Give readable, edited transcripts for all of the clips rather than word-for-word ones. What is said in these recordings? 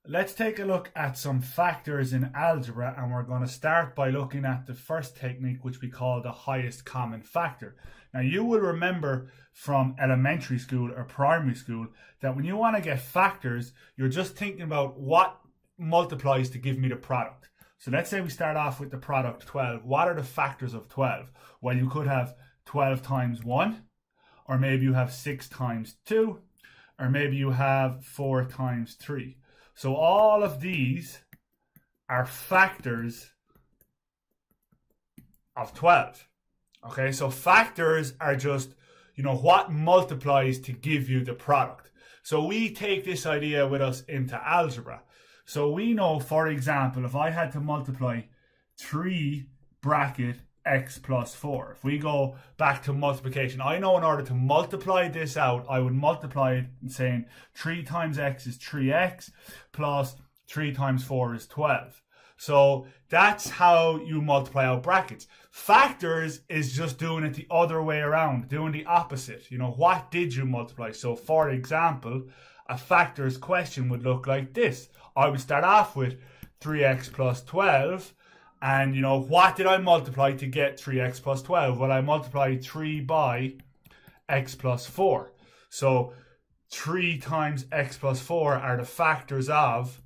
Let's take a look at some factors in algebra, and we're going to start by looking at the first technique, which we call the highest common factor. Now, you will remember from elementary school or primary school that when you want to get factors, you're just thinking about what multiplies to give me the product. So let's say we start off with the product 12. What are the factors of 12? Well, you could have 12 times 1, or maybe you have 6 times 2, or maybe you have 4 times 3. So all of these are factors of 12. Okay, so factors are just, what multiplies to give you the product. So we take this idea with us into algebra. So we know, for example, if I had to multiply 3 bracket x plus 4. If we go back to multiplication, I know in order to multiply this out, I would multiply it saying 3 times x is 3x plus 3 times 4 is 12. So that's how you multiply out brackets. Factors is just doing it the other way around, doing the opposite. What did you multiply? So for example, a factors question would look like this. I would start off with 3x plus 12. And, what did I multiply to get 3x plus 12? Well, I multiplied 3 by x plus 4. So 3 times x plus 4 are the factors of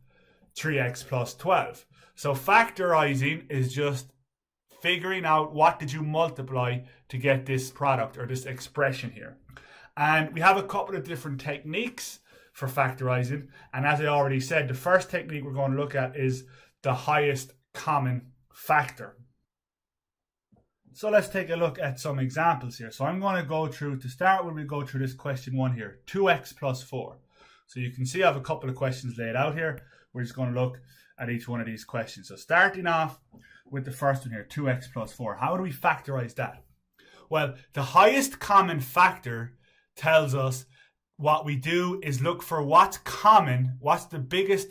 3x plus 12. So factorising is just figuring out what did you multiply to get this product or this expression here. And we have a couple of different techniques for factorising. And as I already said, the first technique we're going to look at is the highest common factor. So let's take a look at some examples here. So I'm going to go through, to start with, we go through this question 1 here, 2x plus 4. So you can see I have a couple of questions laid out here. We're just going to look at each one of these questions. So starting off with the first one here, 2x plus 4. How do we factorize that? Well, the highest common factor tells us what we do is look for what's common, what's the biggest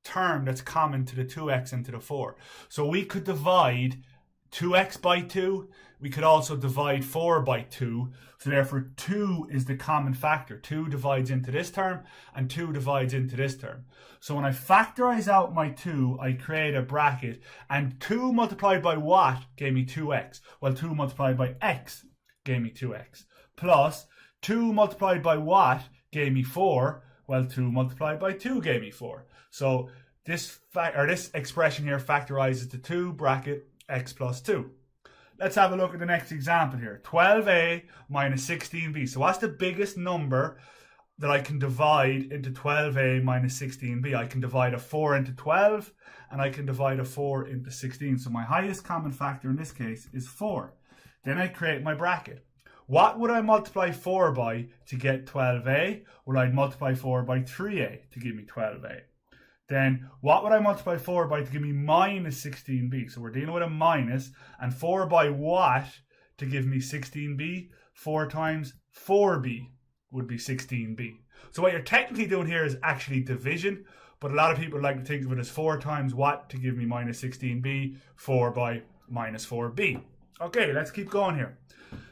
term that's common to the 2x and to the 4. So we could divide 2x by 2. We could also divide 4 by 2. So therefore 2 is the common factor. 2 divides into this term and 2 divides into this term. So when I factorize out my 2, I create a bracket, and 2 multiplied by what gave me 2x? Well, 2 multiplied by x gave me 2x. Plus 2 multiplied by what gave me 4? Well, 2 multiplied by 2 gave me 4. So this expression here factorizes to 2 bracket x plus 2. Let's have a look at the next example here. 12a minus 16b. So what's the biggest number that I can divide into 12a minus 16b? I can divide a 4 into 12, and I can divide a 4 into 16. So my highest common factor in this case is 4. Then I create my bracket. What would I multiply 4 by to get 12a? Well, I'd multiply 4 by 3a to give me 12a. Then what would I multiply 4 by to give me minus 16b? So we're dealing with a minus. And 4 by what to give me 16b? 4 times 4b would be 16b. So what you're technically doing here is actually division. But a lot of people like to think of it as 4 times what to give me minus 16b? 4 by minus 4b. Okay, let's keep going here.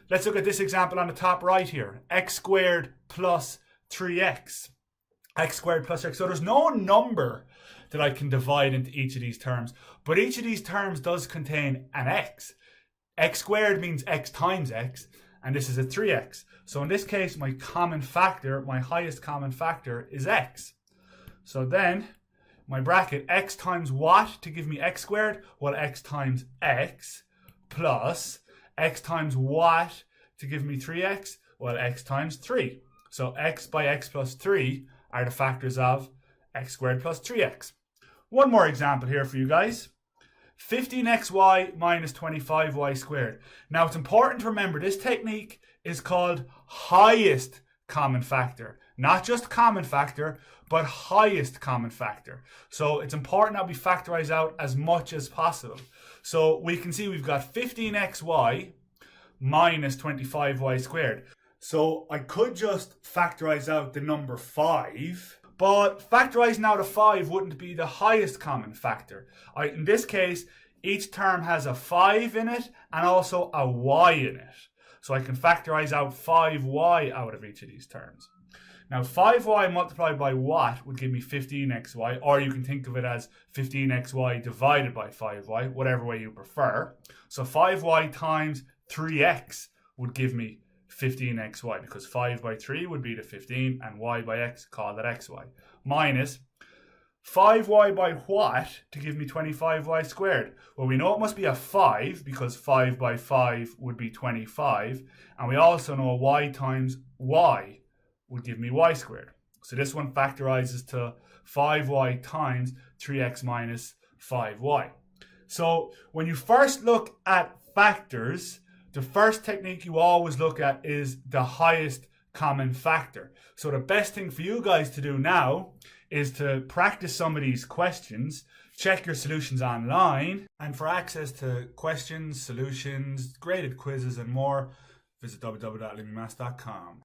Let's look at this example on the top right here. X squared plus 3x. X squared plus x. So there's no number that I can divide into each of these terms. But each of these terms does contain an x. X squared means x times x. And this is a 3x. So in this case, my common factor, my highest common factor is x. So then, my bracket, x times what to give me x squared? Well, x times x plus x times what to give me 3x? Well, x times 3. So x by x plus 3 are the factors of x squared plus 3x. One more example here for you guys. 15xy minus 25y squared. Now, it's important to remember this technique is called highest common factor. Not just common factor, but highest common factor. So it's important that we factorize out as much as possible. So we can see we've got 15xy minus 25y squared. So I could just factorize out the number 5, but factorizing out a 5 wouldn't be the highest common factor. In this case, each term has a 5 in it and also a y in it. So I can factorize out 5y out of each of these terms. Now 5y multiplied by what would give me 15xy, or you can think of it as 15xy divided by 5y, whatever way you prefer. So 5y times 3x would give me 15xy, because 5 by 3 would be the 15 and y by x, call that xy, minus 5y by what to give me 25y squared? Well, we know it must be a 5 because 5 by 5 would be 25. And we also know y times y would give me y squared. So this one factorizes to 5y times 3x minus 5y. So when you first look at factors, the first technique you always look at is the highest common factor. So the best thing for you guys to do now is to practice some of these questions, check your solutions online, and for access to questions, solutions, graded quizzes, and more, visit www.limbymaths.com.